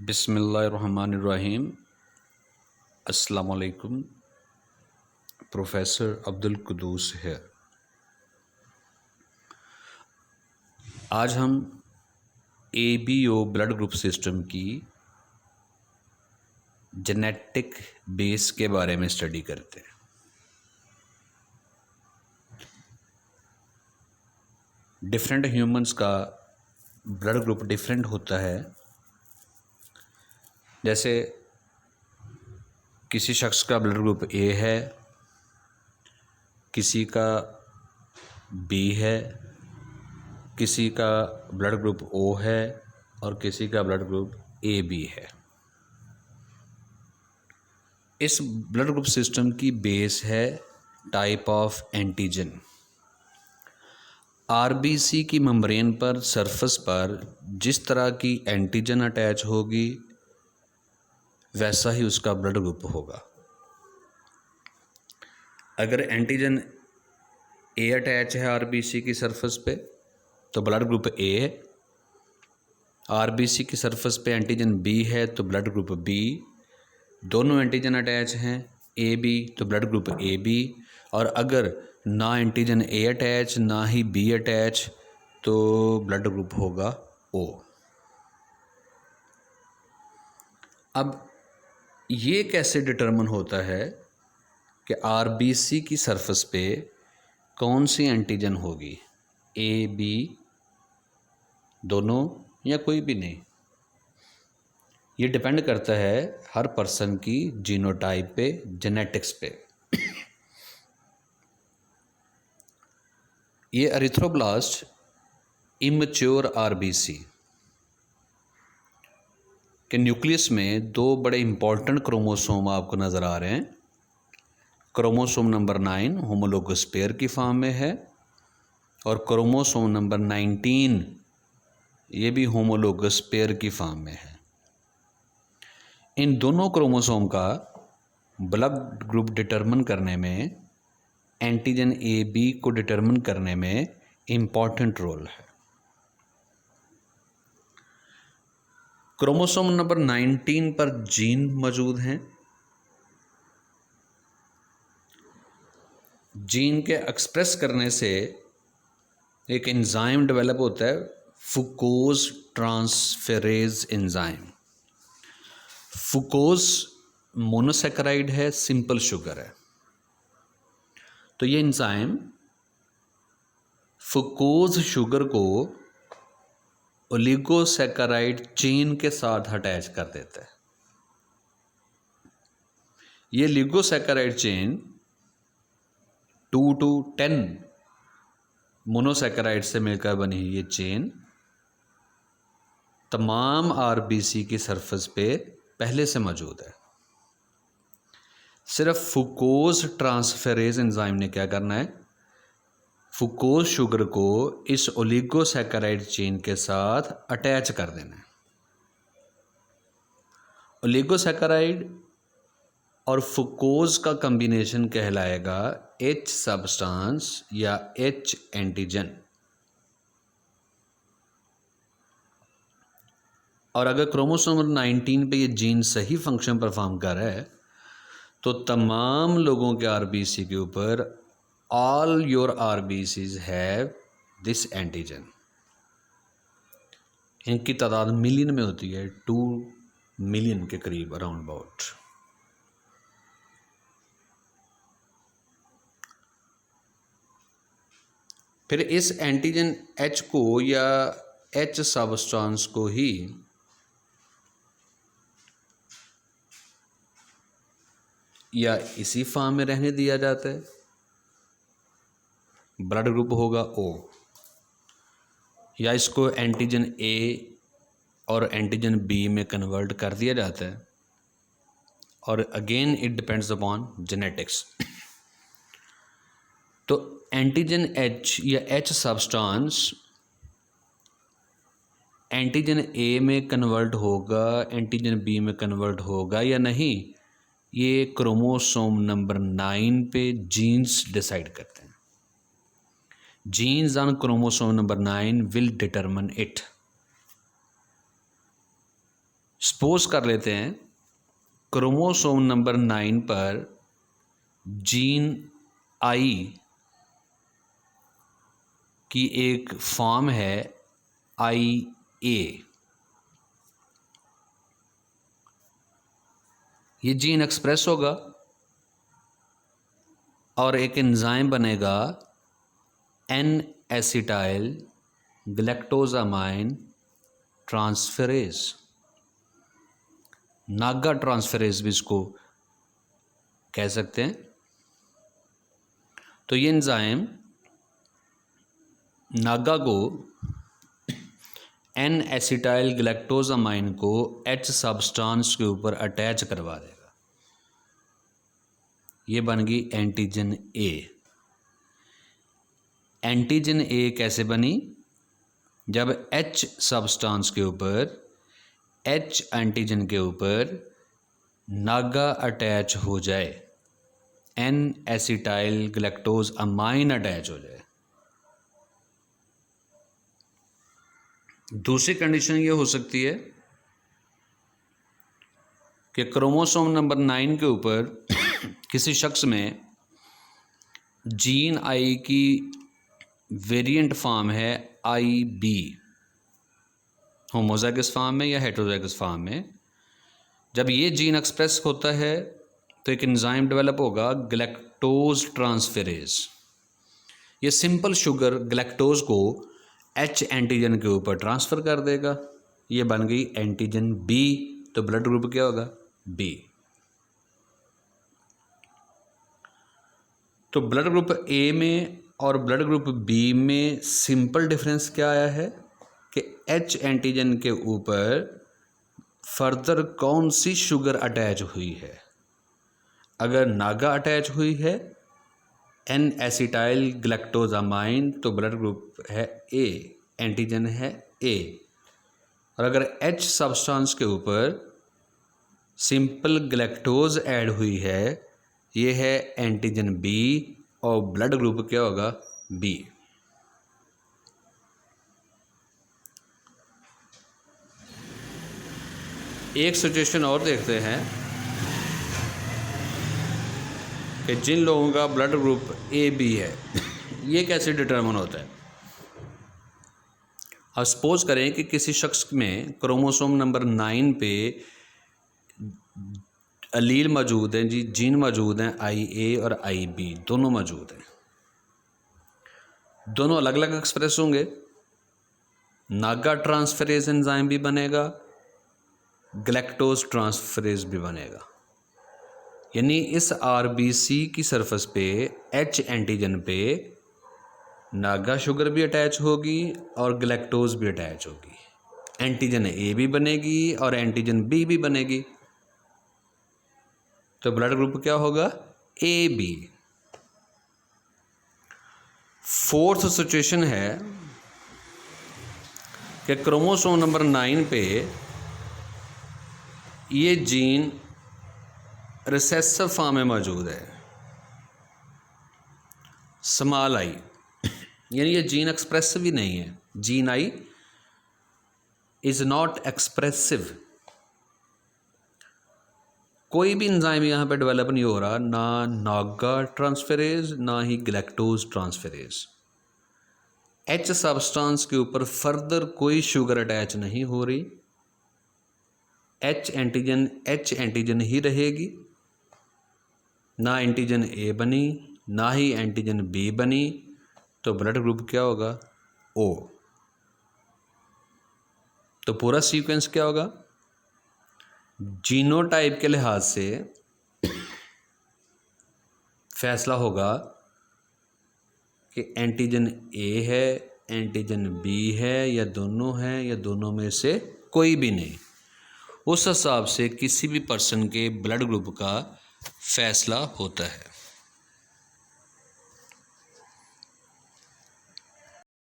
बिस्मिल्लाहिर्रहमानिर्रहीम। अस्सलाम वालेकुम। प्रोफेसर अब्दुल कुद्दूस है। आज हम ABO ब्लड ग्रुप सिस्टम की जेनेटिक बेस के बारे में स्टडी करते हैं। डिफरेंट ह्यूमंस का ब्लड ग्रुप डिफरेंट होता है। जैसे किसी शख्स का ब्लड ग्रुप A है, किसी का B है, किसी का ब्लड ग्रुप O है और किसी का ब्लड ग्रुप AB है। इस ब्लड ग्रुप सिस्टम की बेस है टाइप ऑफ एंटीजन। RBC की मेम्ब्रेन पर सरफेस पर जिस तरह की एंटीजन अटैच होगी वैसा ही उसका ब्लड ग्रुप होगा। अगर एंटीजन A अटैच है RBC की सरफेस पे तो ब्लड ग्रुप A है। RBC की सरफेस पे एंटीजन B है तो ब्लड ग्रुप B। दोनों एंटीजन अटैच हैं AB तो ब्लड ग्रुप AB। और अगर ना एंटीजन A अटैच ना ही B अटैच तो ब्लड ग्रुप होगा O। अब ये कैसे डिटरमिन होता है कि RBC की सरफेस पे कौन सी एंटीजन होगी, A B दोनों या कोई भी नहीं? ये डिपेंड करता है हर पर्सन की जीनोटाइप पे, जेनेटिक्स पे। ये एरिथ्रोब्लास्ट इमैच्योर RBC के न्यूक्लियस में दो बड़े इंपॉर्टेंट क्रोमोसोम आपको नज़र आ रहे हैं। क्रोमोसोम नंबर 9 होमोलोगस पेयर की फॉर्म में है और क्रोमोसोम नंबर 19 ये भी होमोलोगस पेयर की फॉर्म में है। इन दोनों क्रोमोसोम का ब्लड ग्रुप डिटरमिन करने में, एंटीजन AB को डिटरमिन करने में इम्पॉर्टेंट रोल है। क्रोमोसोम नंबर 19 पर जीन मौजूद हैं। जीन के एक्सप्रेस करने से एक एंजाइम डेवलप होता है, फुकोज ट्रांसफेरेज एंजाइम। फुकोज मोनोसेकेराइड है, सिंपल शुगर है। तो ये एंजाइम फुकोज शुगर को ओलिगोसेकेराइड चेन के साथ अटैच कर देता है। ये ओलिगोसेकेराइड चेन 2 to 10 मोनोसेकेराइड से मिलकर बनी ये चेन तमाम RBC की सरफेस पे पहले से मौजूद है। सिर्फ फुकोज ट्रांसफेरेज एंजाइम ने क्या करना है, फुकोज शुगर को इस ओलिगोसेकेराइड चेन के साथ अटैच कर देना है। ओलिगोसेकेराइड और फुकोज का कॉम्बिनेशन कहलाएगा H सब्सटेंस या H एंटीजन। और अगर क्रोमोसोम 19 पे ये जीन सही फंक्शन परफॉर्म कर रहा है तो तमाम लोगों के RBC के ऊपर all your RBCs have this antigen. इनकी तादाद मिलियन में होती है, 2 मिलियन के करीब अराउंड अबाउट। फिर इस एंटीजन H को या H सब्सटेंस को ही या इसी फॉर्म में रहने दिया जाता है, ब्लड ग्रुप होगा O, या इसको एंटीजन A और एंटीजन B में कन्वर्ट कर दिया जाता है। और again it depends upon genetics. तो एंटीजन H या H सब्सटेंस एंटीजन A में कन्वर्ट होगा, एंटीजन B में कन्वर्ट होगा या नहीं, ये क्रोमोसोम नंबर 9 पे जीन्स डिसाइड करते हैं। Genes on chromosome number 9 will determine it. Suppose कर लेते हैं क्रोमोसोम नंबर 9 पर जीन आई की एक फॉर्म है IA। ये जीन एक्सप्रेस होगा और एक एंजाइम बनेगा N-एसिटाइल ग्लैक्टोजामाइन ट्रांसफेरेज, नागा ट्रांसफेरेज भी इसको कह सकते हैं। तो ये एंजाइम नागा को N-एसिटाइल ग्लैक्टोजामाइन को H सब्सटेंस के ऊपर अटैच करवा देगा। ये बन गई एंटीजन A। एंटीजन A कैसे बनी? जब H सब्सटेंस के ऊपर, H एंटीजन के ऊपर नागा अटैच हो जाए, N-एसिटाइल ग्लैक्टोजामाइन अटैच हो जाए। दूसरी कंडीशन ये हो सकती है कि क्रोमोसोम नंबर 9 के ऊपर किसी शख्स में जीन आई की वेरिएंट फॉर्म है IB, होमोजाइगस फॉर्म में या हेटेरोजाइगस फॉर्म में। जब ये जीन एक्सप्रेस होता है तो एक एंजाइम डेवलप होगा ग्लैक्टोज ट्रांसफेरेज। ये सिंपल शुगर ग्लैक्टोज को H एंटीजन के ऊपर ट्रांसफ़र कर देगा। ये बन गई एंटीजन B। तो ब्लड ग्रुप क्या होगा? B। तो ब्लड ग्रुप A में और ब्लड ग्रुप B में सिंपल डिफरेंस क्या आया है कि H एंटीजन के ऊपर फर्दर कौन सी शुगर अटैच हुई है। अगर नागा अटैच हुई है N-एसिटाइल ग्लैक्टोजामाइन तो ब्लड ग्रुप है A, एंटीजन है A। और अगर H सब्सटेंस के ऊपर सिंपल ग्लैक्टोज ऐड हुई है, ये है एंटीजन B और ब्लड ग्रुप क्या होगा? B। एक सिचुएशन और देखते हैं कि जिन लोगों का ब्लड ग्रुप AB है ये कैसे डिटरमिन होता है। अब सपोज करें कि किसी शख्स में क्रोमोसोम नंबर 9 पे अलील मौजूद हैं, जी जीन मौजूद हैं IA और IB दोनों मौजूद हैं। दोनों अलग अलग एक्सप्रेस होंगे। नागा ट्रांसफेरेज एंजाइम भी बनेगा, ग्लैक्टोज ट्रांसफेरेज भी बनेगा। यानी इस RBC की सरफेस पे H एंटीजन पे नागा शुगर भी अटैच होगी और ग्लैक्टोज भी अटैच होगी। एंटीजन A भी बनेगी और एंटीजन B भी बनेगी। तो ब्लड ग्रुप क्या होगा? AB। फोर्थ सिचुएशन है कि क्रोमोसोम नंबर 9 पे ये जीन रिसेसिव फॉर्म में मौजूद है, स्मॉल I, यानी ये जीन एक्सप्रेसिव ही नहीं है। Gene I is not expressive. कोई भी एंजाइम यहाँ पे डेवलप नहीं हो रहा, ना नागा ट्रांसफेरेज ना ही ग्लैक्टोज ट्रांसफेरेज। H सब्सटेंस के ऊपर फर्दर कोई शुगर अटैच नहीं हो रही। H एंटीजन ही रहेगी। ना एंटीजन A बनी ना ही एंटीजन B बनी। तो ब्लड ग्रुप क्या होगा? O। तो पूरा सीक्वेंस क्या होगा? जीनोटाइप के लिहाज से फैसला होगा कि एंटीजन A है, एंटीजन B है, या दोनों हैं, या दोनों में से कोई भी नहीं। उस हिसाब से किसी भी पर्सन के ब्लड ग्रुप का फैसला होता है।